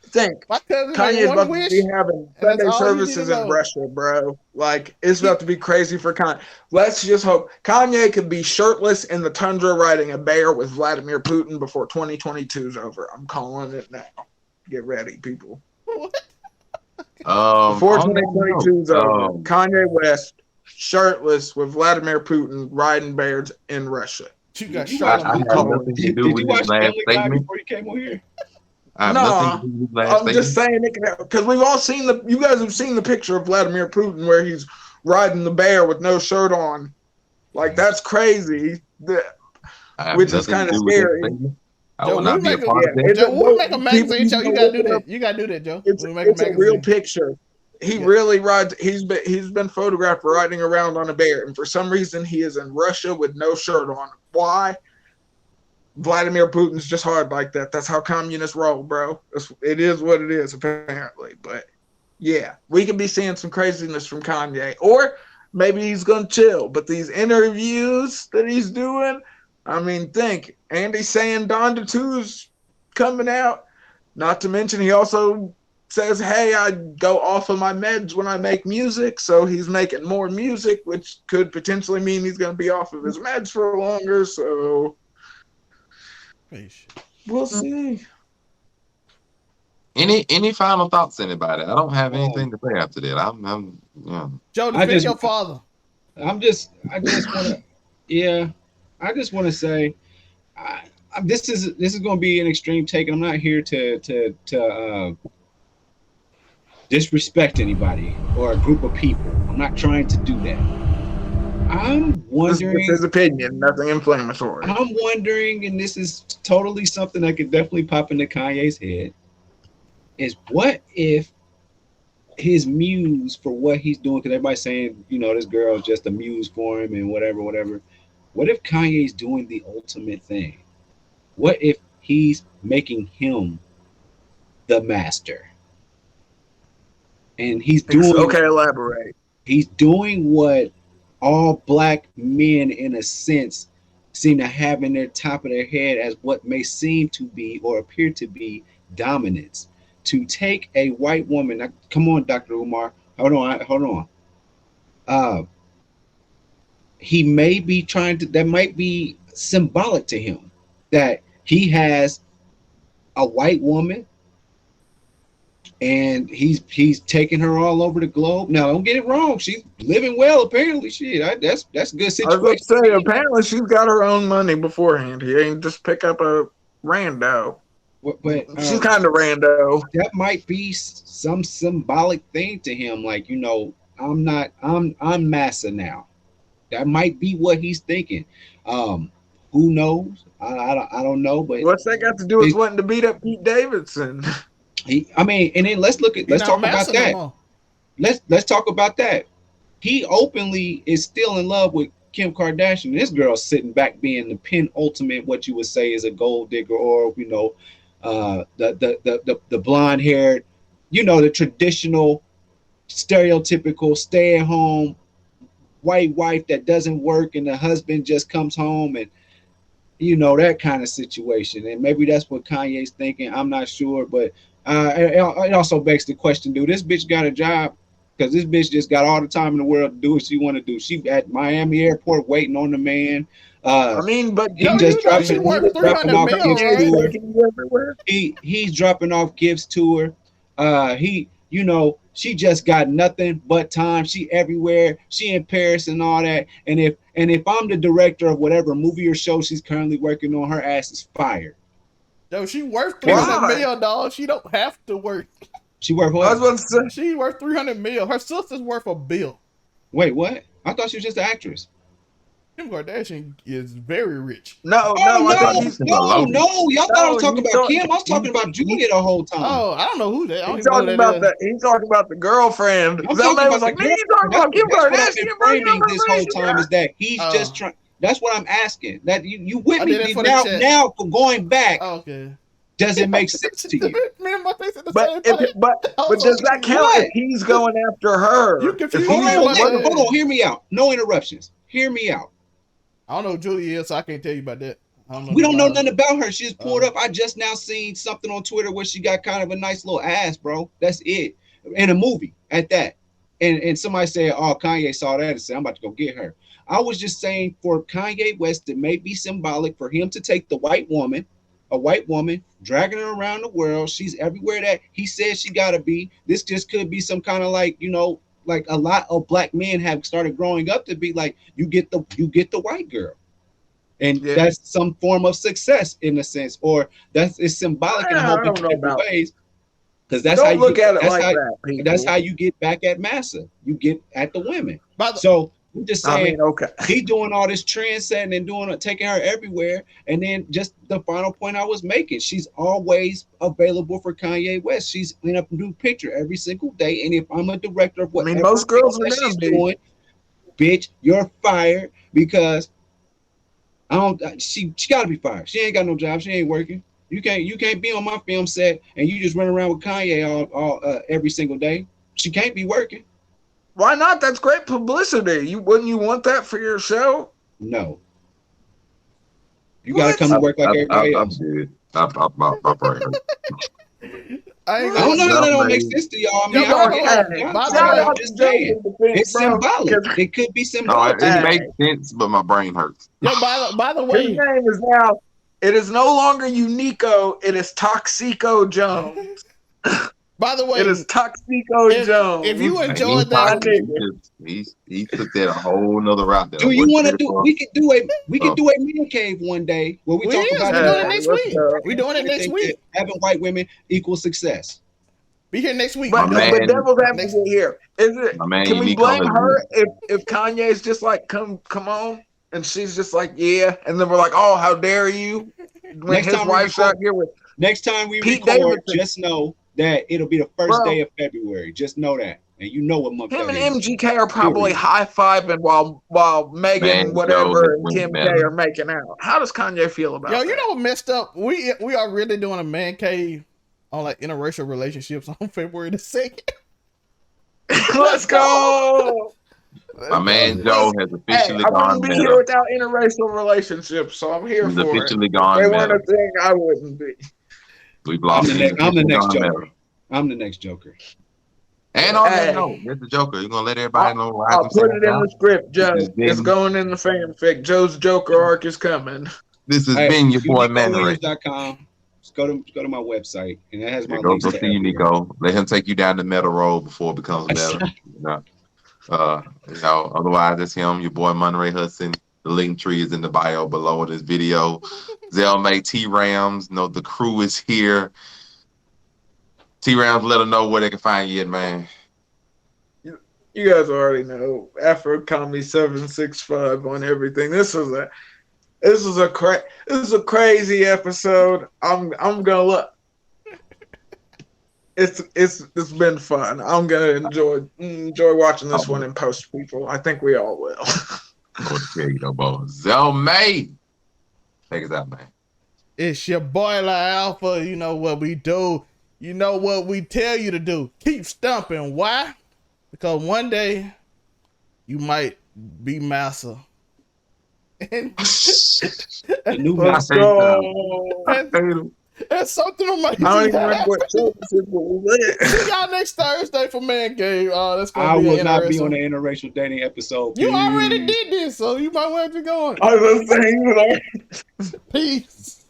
Think my cousin Kanye made is one about to wish, be having and that's Sunday all you need to services in know. Russia, bro. Like it's about to be crazy for Kanye. Let's just hope Kanye could be shirtless in the tundra riding a bear with Vladimir Putin before 2022 is over. I'm calling it now. Get ready, people. What? Before On that 2022 is over, note, Kanye West shirtless with Vladimir Putin riding bears in Russia. You got I Charlamagne. had nothing to do Did with you his watch last Family Guy statement. before you came on here? I have nothing to do with his last I'm just statement. saying it can happen because we've all seen you guys have seen the picture of Vladimir Putin where he's riding the bear with no shirt on. Like that's crazy. Which is kind of scary. I will not be a part of that. Joe, when we make a magazine show, you gotta do that. You gotta do that, Joe. It's a real picture. He really rides. He's been photographed riding around on a bear, and for some reason he is in Russia with no shirt on. Why? Vladimir Putin's just hard like that. That's how communists roll, bro. It is what it is, apparently. But yeah, we could be seeing some craziness from Kanye, or maybe he's gonna chill. But these interviews that he's doing, I mean, think Andy saying Donda 2's coming out. Not to mention, he also says, "Hey, I go off of my meds when I make music." So he's making more music, which could potentially mean he's gonna be off of his meds for longer. So. We'll see. Any final thoughts, anybody? I don't have anything to say after that. I'm Joe, defend your father. I just want to say, this is going to be an extreme take, and I'm not here to disrespect anybody or a group of people. I'm not trying to do that. I'm wondering. This is his opinion, nothing inflammatory. I'm wondering, and this is totally something that could definitely pop into Kanye's head, is what if his muse for what he's doing, because everybody's saying, this girl is just a muse for him and whatever. What if Kanye's doing the ultimate thing? What if he's making him the master? And he's doing. Okay, elaborate. He's doing what all black men, in a sense, seem to have in their top of their head as what may seem to be or appear to be dominance. To take a white woman, now, come on, Dr. Umar, hold on. He may be trying to, that might be symbolic to him, that he has a white woman and he's taking her all over the globe. Now, don't get it wrong. She's living well, apparently. That's a good situation. I was going to say, apparently she's got her own money beforehand. He ain't just pick up a rando. But she's kind of rando. That might be some symbolic thing to him. Like, I'm massa now. That might be what he's thinking. Who knows? I don't know. But what's that got to do with wanting to beat up Pete Davidson? And then let's talk about that. Let's talk about that. He openly is still in love with Kim Kardashian. This girl's sitting back being the penultimate, what you would say is a gold digger, or the blonde haired, the traditional stereotypical stay at home white wife that doesn't work and the husband just comes home and that kind of situation. And maybe that's what Kanye's thinking. I'm not sure, but it also begs the question, do this bitch got a job? Because this bitch just got all the time in the world to do what she want to do. She at Miami airport waiting on the man. But he just dropping off gifts to her. He's dropping off gifts to her. She just got nothing but time. She everywhere. She in Paris and all that. And if I'm the director of whatever movie or show she's currently working on, her ass is fired. Yo, she worth $300 million, dog. She don't have to work. She worth what? I was about to say. She worth $300 million. Her sister's worth $1 billion. Wait, what? I thought she was just an actress. Kim Kardashian is very rich. No. Y'all thought I was talking about Kim. I was talking about Julia the whole time. Oh, I don't know who that. He's talking about the girlfriend. That was like, man, you talking about Kim Kardashian? This whole time is that he's just trying. That's what I'm asking. That you with me now for going back. Okay. Does it make sense to you? But does that count if he's going after her? You confused. Hold on. Hear me out. No interruptions. Hear me out. I don't know who Julia is, so I can't tell you about that. We don't know nothing about her. She just pulled up. I just now seen something on Twitter where she got kind of a nice little ass, bro. That's it. In a movie at that. And somebody said, oh, Kanye saw that and said, I'm about to go get her. I was just saying for Kanye West, it may be symbolic for him to take a white woman, dragging her around the world. She's everywhere that he says she got to be. This just could be some kind of like, you know, like a lot of black men have started growing up to be like, you get the white girl. And that's some form of success in a sense, or it's symbolic in a whole bunch of different ways. Because that's how you look at it like that. That's how you get back at Massa. You get at the women. So I'm just saying, he's doing all this trend setting and taking her everywhere. And then just the final point I was making, she's always available for Kanye West. She's in a new picture every single day. And if I'm a director of whatever most girls are she's doing, bitch, you're fired because she got to be fired. She ain't got no job. She ain't working. You can't be on my film set and you just run around with Kanye all every single day. She can't be working. Why not? That's great publicity. Wouldn't you want that for your show? No. You got to come to work like everybody else. My brain hurts. I don't know how that don't make sense to y'all. I'm just saying, it's symbolic. It could be symbolic. It makes sense, but my brain hurts. Yo, by the way, his name is now. It is no longer Uniqo. It is Toxico Jones. By the way, it is Toxico Jones. If you enjoyed that, he took that a whole nother route. Do you want to do? We could do a man cave one day where we talk about it. We're doing it next week. We're doing it next week. Having white women equals success. Be here next week. But devil's advocate here. Is it? Can we blame her if Kanye's just like come on? And she's just like, yeah. And then we're like, oh, how dare you? When his wife's out here with next time we record, just know that it'll be the first day of February. Just know that. And you know what month him and MGK are probably high-fiving while Megan, whatever, and Kim K are making out. How does Kanye feel about that? You know what messed up? We are really doing a man cave on like interracial relationships on February the 2nd. Let's go! My man Joe has officially gone. I wouldn't be here without interracial relationships, so I'm here for it. He's officially gone. They weren't a thing, I wouldn't be. We've lost. I'm the next Joker. I'm the next Joker. And on that note, that's the Joker. You're gonna let everybody know. I'll put it in the script, Joe. It's going in the fanfic. Joe's Joker arc is coming. This has been your boy Uniqo.com. Just go to my website, and it has my links to Uniqo. Let him take you down the metal road before it becomes metal. Otherwise it's him, your boy Monterey Hudson. The link tree is in the bio below this video. Zelmay T-Rams, the crew is here. T-Rams, let them know where they can find you, man. You guys already know. Afro Comedy 765 on everything. This is a crazy episode. I'm gonna look. It's been fun. I'm gonna enjoy watching this one in post, people. I think we all will. Zelmay, take us out, man. It's your boy La Alpha. You know what we do. You know what we tell you to do. Keep stumping. Why? Because one day you might be Massa. And the new Massa. That's something on my. I don't even remember what show this is. See y'all next Thursday for Man Cave. That's gonna I will not be on the interracial dating episode. You already did this, so you might want to go on. I was saying, Peace.